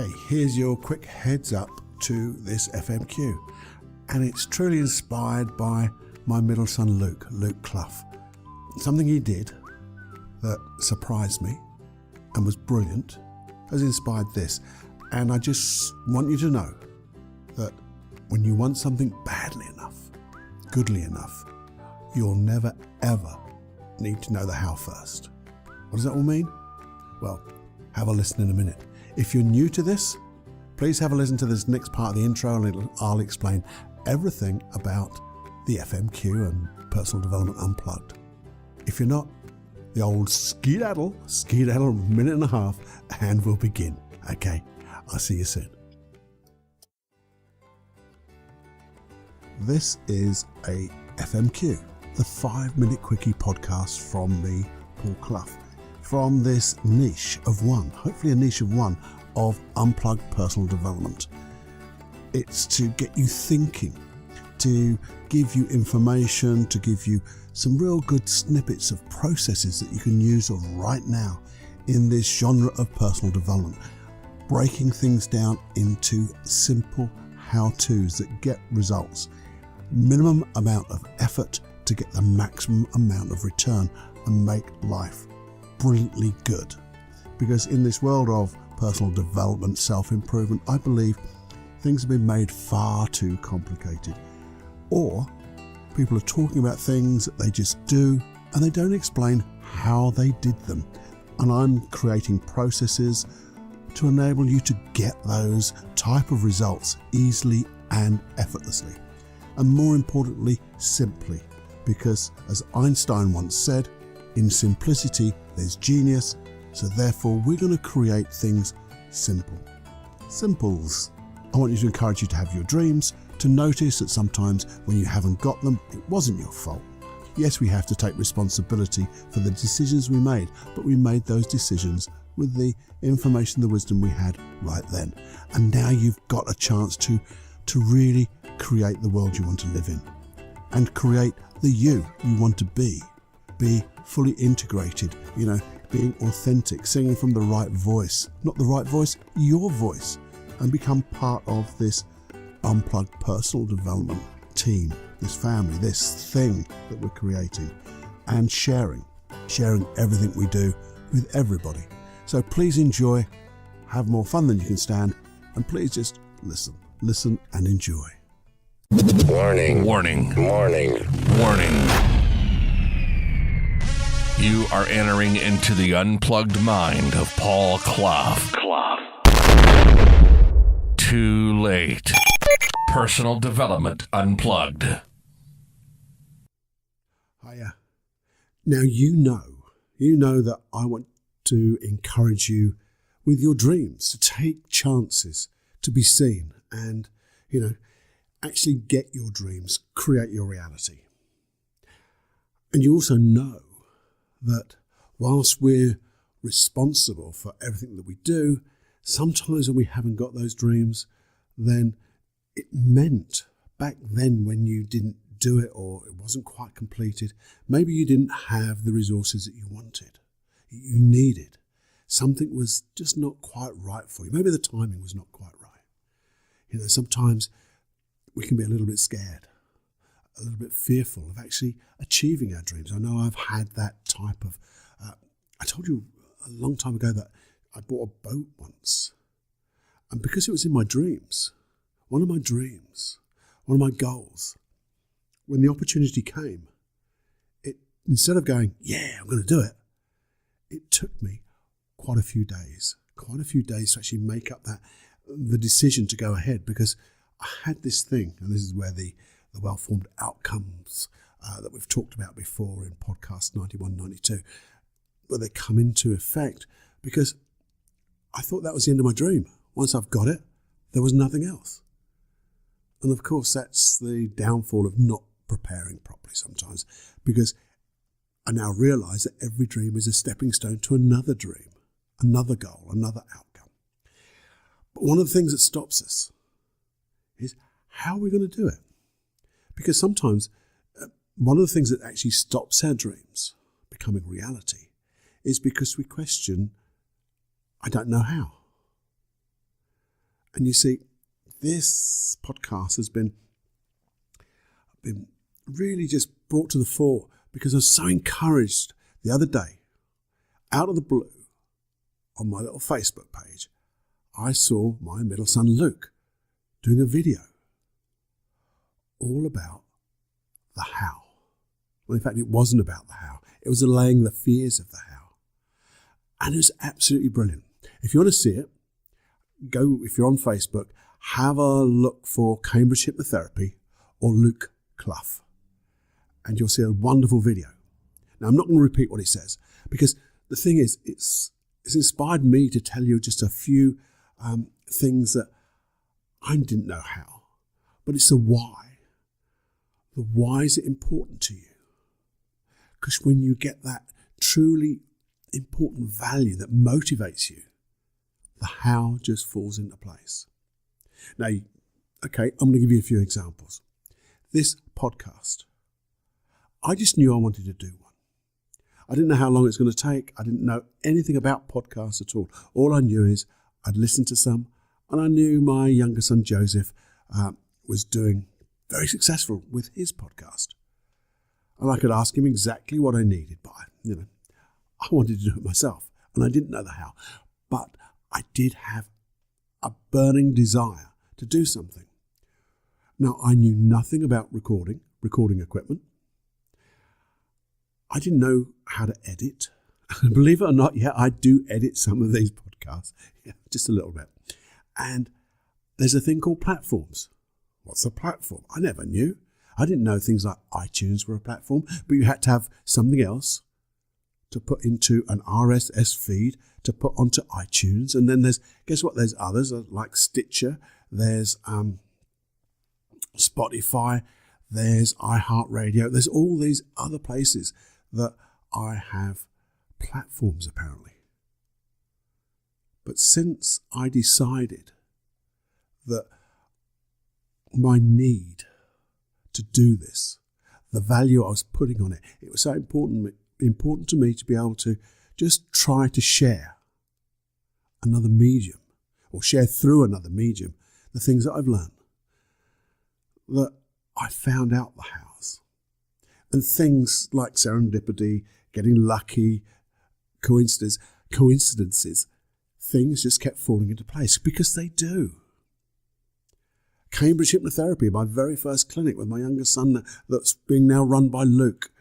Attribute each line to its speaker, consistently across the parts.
Speaker 1: Okay, here's your quick heads up to this FMQ. And it's truly inspired by my middle son Luke Clough. Something he did that surprised me and was brilliant has inspired this. And I just want you to know that when you want something badly enough, goodly enough, you'll never ever need to know the how first. What does that all mean? Well, have a listen in a minute. If you're new to this, please have a listen to this next part of the intro and I'll explain everything about the FMQ and Personal Development Unplugged. If you're not, the old skedaddle, minute and a half, and we'll begin. Okay, I'll see you soon. This is a FMQ, the 5-minute quickie podcast from me, Paul Clough, from this niche of one, hopefully a niche of one, of unplugged personal development. It's to get you thinking, to give you information, to give you some real good snippets of processes that you can use right now in this genre of personal development, breaking things down into simple how-tos that get results, minimum amount of effort to get the maximum amount of return and make life brilliantly good. Because in this world of personal development, self-improvement, I believe things have been made far too complicated. Or people are talking about things that they just do and they don't explain how they did them. And I'm creating processes to enable you to get those type of results easily and effortlessly. And more importantly, simply. Because as Einstein once said, in simplicity there's genius, so therefore we're going to create things simple. Simples. I want you to encourage you to have your dreams, to notice that sometimes when you haven't got them, it wasn't your fault. Yes, we have to take responsibility for the decisions we made, but we made those decisions with the information, the wisdom we had right then. And now you've got a chance to really create the world you want to live in and create the you want to be fully integrated, being authentic, singing from the right voice, not the right voice, your voice, and become part of this unplugged personal development team, this family, this thing that we're creating, and sharing everything we do with everybody. So please enjoy, have more fun than you can stand, and please just listen and enjoy.
Speaker 2: Warning. You are entering into the unplugged mind of Paul Clough. Too late. Personal Development Unplugged.
Speaker 1: Hiya. Now you know that I want to encourage you with your dreams, to take chances, to be seen, and actually get your dreams, create your reality. And you also know that whilst we're responsible for everything that we do, sometimes when we haven't got those dreams, then it meant back then when you didn't do it or it wasn't quite completed, maybe you didn't have the resources that you wanted, you needed. Something was just not quite right for you. Maybe the timing was not quite right. Sometimes we can be a little bit scared, a little bit fearful of actually achieving our dreams. I know I've had that type of, I told you a long time ago that I bought a boat once. And because it was in my dreams, one of my goals, when the opportunity came, instead of going, yeah, I'm going to do it, it took me quite a few days to actually make up the decision to go ahead, because I had this thing, and this is where the well-formed outcomes that we've talked about before in podcast 91, 92, where they come into effect, because I thought that was the end of my dream. Once I've got it, there was nothing else. And of course, that's the downfall of not preparing properly sometimes, because I now realize that every dream is a stepping stone to another dream, another goal, another outcome. But one of the things that stops us is how are we going to do it? Because sometimes one of the things that actually stops our dreams becoming reality is because we question, I don't know how. And you see, this podcast has been really just brought to the fore because I was so encouraged the other day, out of the blue, on my little Facebook page, I saw my middle son Luke doing a video all about the how. Well, in fact, it wasn't about the how. It was allaying the fears of the how. And it was absolutely brilliant. If you want to see it, go, if you're on Facebook, have a look for Cambridge Hypnotherapy or Luke Clough, and you'll see a wonderful video. Now, I'm not going to repeat what he says, because the thing is, it's inspired me to tell you just a few things that I didn't know how, but it's the why. The why is it important to you? Because when you get that truly important value that motivates you, the how just falls into place. Now, okay, I'm going to give you a few examples. This podcast, I just knew I wanted to do one. I didn't know how long it's going to take. I didn't know anything about podcasts at all. All I knew is I'd listened to some, and I knew my younger son Joseph was doing very successful with his podcast. And I could ask him exactly what I needed, but I wanted to do it myself, and I didn't know the how. But I did have a burning desire to do something. Now, I knew nothing about recording equipment. I didn't know how to edit. Believe it or not, I do edit some of these podcasts, just a little bit. And there's a thing called platforms. What's a platform? I never knew. I didn't know things like iTunes were a platform, but you had to have something else to put into an RSS feed to put onto iTunes. And then there's others like Stitcher, there's Spotify, there's iHeartRadio, there's all these other places that I have platforms apparently. But since I decided that my need to do this, the value I was putting on it, it was so important to me to be able to just try to share another medium, or share through another medium, the things that I've learned, that I found out the hows. And things like serendipity, getting lucky, coincidences, things just kept falling into place, because they do. Cambridge Hypnotherapy, my very first clinic with my younger son that's being now run by Luke.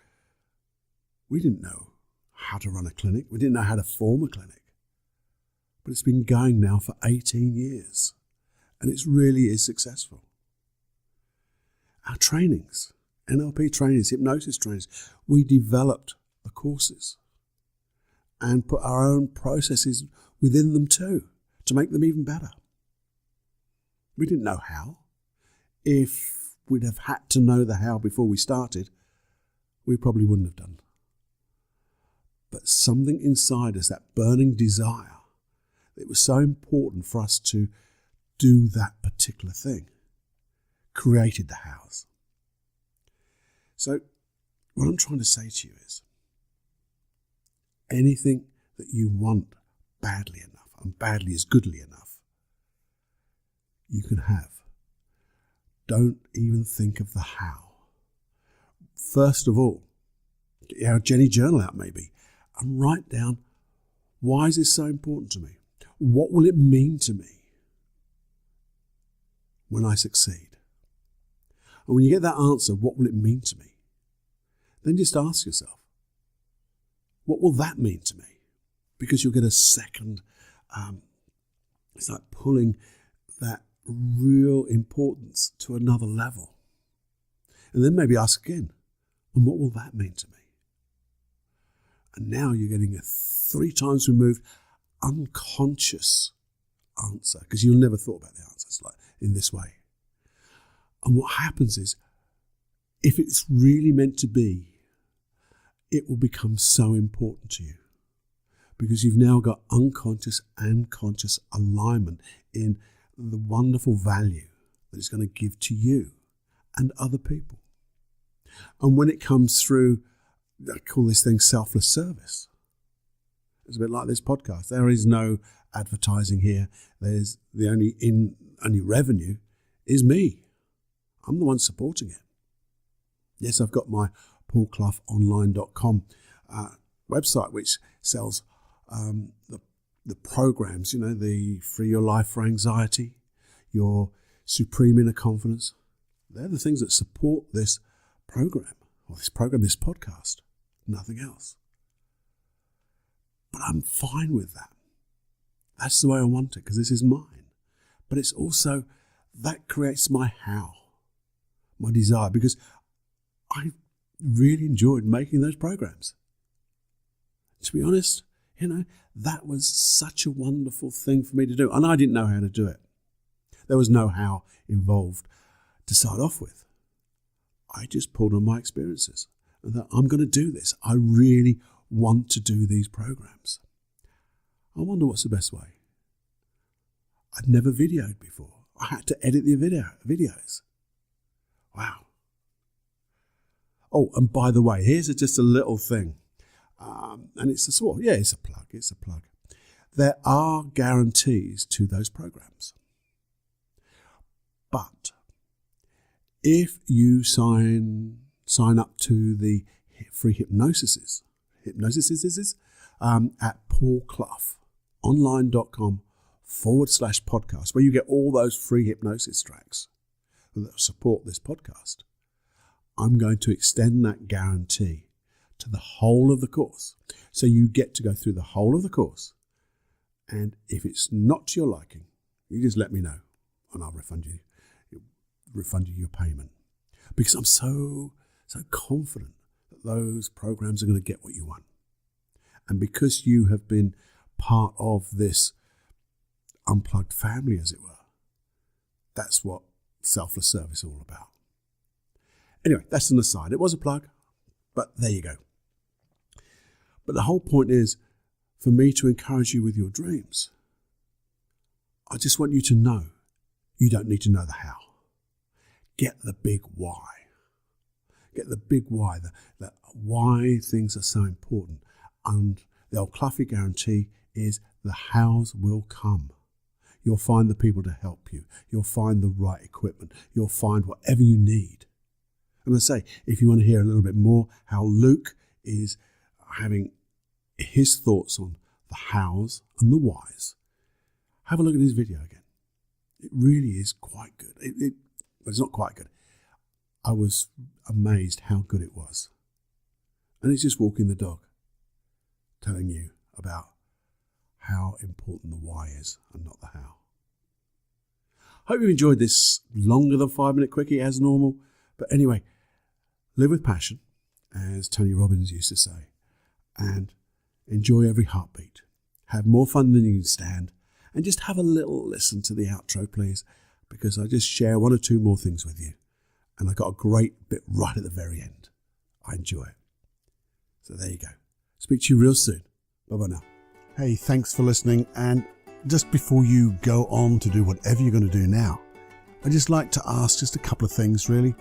Speaker 1: We didn't know how to run a clinic. We didn't know how to form a clinic. But it's been going now for 18 years. And it really is successful. Our trainings, NLP trainings, hypnosis trainings, we developed the courses and put our own processes within them too to make them even better. We didn't know how. If we'd have had to know the how before we started, we probably wouldn't have done. But something inside us, that burning desire, it was so important for us to do that particular thing, created the hows. So what I'm trying to say to you is, anything that you want badly enough, and badly is goodly enough, you can have. Don't even think of the how. First of all, get our Jenny journal out maybe, and write down, why is this so important to me? What will it mean to me when I succeed? And when you get that answer, what will it mean to me? Then just ask yourself, what will that mean to me? Because you'll get a second, it's like pulling that real importance to another level. And then maybe ask again, and what will that mean to me? And now you're getting a 3 times removed unconscious answer, because you'll never thought about the answers like in this way. And what happens is, if it's really meant to be, it will become so important to you, because you've now got unconscious and conscious alignment in the wonderful value that it's going to give to you and other people. And when it comes through, I call this thing selfless service. It's a bit like this podcast. There is no advertising here. There's the only revenue is me. I'm the one supporting it. Yes, I've got my paulcloughonline.com website, which sells the programs, the Free Your Life for Anxiety, your Supreme Inner Confidence. They're the things that support this program, this podcast, nothing else. But I'm fine with that. That's the way I want it, because this is mine. But it's also, that creates my how, my desire, because I really enjoyed making those programs. To be honest, that was such a wonderful thing for me to do. And I didn't know how to do it. There was no how involved to start off with. I just pulled on my experiences and thought, I'm going to do this. I really want to do these programs. I wonder what's the best way. I'd never videoed before. I had to edit the videos. Wow. Oh, and by the way, here's just a little thing. And it's a plug. There are guarantees to those programs. But if you sign up to the free hypnosis at paulcloughonline.com/podcast, where you get all those free hypnosis tracks that support this podcast, I'm going to extend that guarantee to the whole of the course. So you get to go through the whole of the course. And if it's not to your liking, you just let me know and I'll refund you your payment. Because I'm so confident that those programs are going to get what you want. And because you have been part of this unplugged family, as it were, that's what selfless service is all about. Anyway, that's an aside. It was a plug, but there you go. But the whole point is for me to encourage you with your dreams. I just want you to know you don't need to know the how. Get the big why. Get the big why, the why things are so important. And the old Cloughie guarantee is the hows will come. You'll find the people to help you. You'll find the right equipment. You'll find whatever you need. And I say, if you want to hear a little bit more how Luke is having his thoughts on the hows and the whys, have a look at his video again. It really is quite good. It's not quite good. I was amazed how good it was. And it's just walking the dog, telling you about how important the why is and not the how. Hope you enjoyed this longer than 5-minute quickie as normal. But anyway, live with passion, as Tony Robbins used to say, and enjoy every heartbeat. Have more fun than you can stand, and just have a little listen to the outro, please, because I just share one or two more things with you. And I got a great bit right at the very end. I enjoy it. So there you go. Speak to you real soon. Bye-bye now. Hey, thanks for listening. And just before you go on to do whatever you're going to do now, I'd just like to ask just a couple of things, really.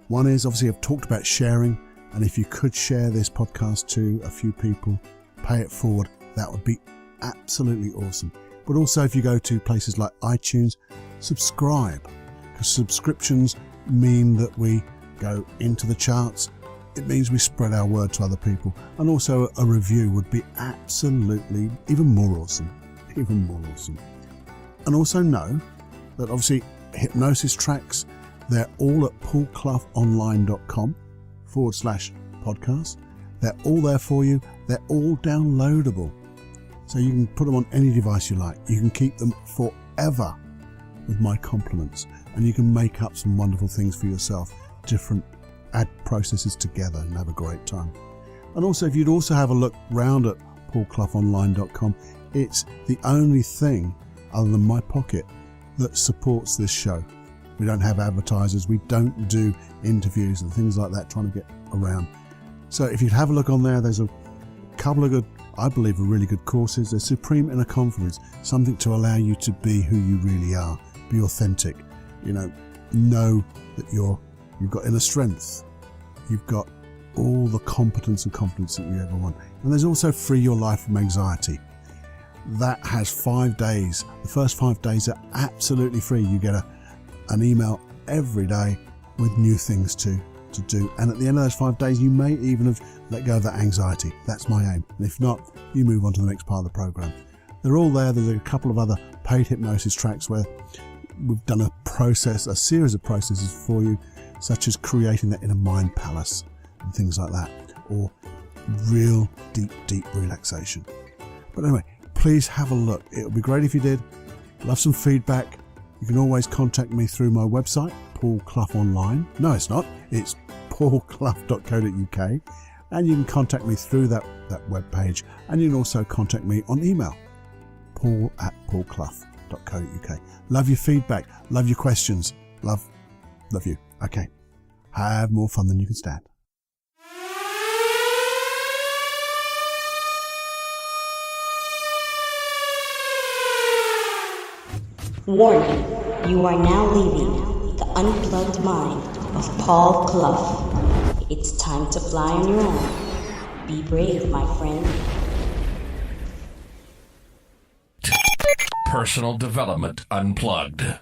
Speaker 1: One is, obviously, I've talked about sharing. And if you could share this podcast to a few people, pay it forward, that would be absolutely awesome. But also, if you go to places like iTunes, subscribe. Because subscriptions mean that we go into the charts. It means we spread our word to other people. And also a review would be absolutely even more awesome. And also know that obviously hypnosis tracks, they're all at paulcloughonline.com/podcast. They're all there for you. They're all downloadable. So you can put them on any device you like. You can keep them forever with my compliments. And you can make up some wonderful things for yourself, add processes together and have a great time. And also, if you'd also have a look round at paulcloughonline.com, it's the only thing other than my pocket that supports this show. We don't have advertisers. We don't do interviews and things like that trying to get around. So if you'd have a look on there, there's a couple of good, I believe, are really good courses. There's Supreme Inner Confidence, something to allow you to be who you really are. Be authentic. Know that you've got inner strength. You've got all the competence and confidence that you ever want. And there's also Free Your Life from Anxiety. That has 5 days. The first 5 days are absolutely free. You get an email every day with new things to do. And at the end of those 5 days, you may even have let go of that anxiety. That's my aim. And if not, you move on to the next part of the program. They're all there. There's a couple of other paid hypnosis tracks where we've done a series of processes for you, such as creating that inner mind palace and things like that, or real deep relaxation. But anyway, please have a look. It would be great if you did. Love some feedback. You can always contact me through my website, Paul Clough Online. No, it's not. It's paulclough.co.uk. And you can contact me through that webpage. And you can also contact me on email, paul@paulclough.co.uk. Love your feedback. Love your questions. Love you. Okay. Have more fun than you can stand.
Speaker 3: Warning, you are now leaving the unplugged mind of Paul Clough. It's time to fly on your own. Be brave, my friend.
Speaker 2: Personal Development Unplugged.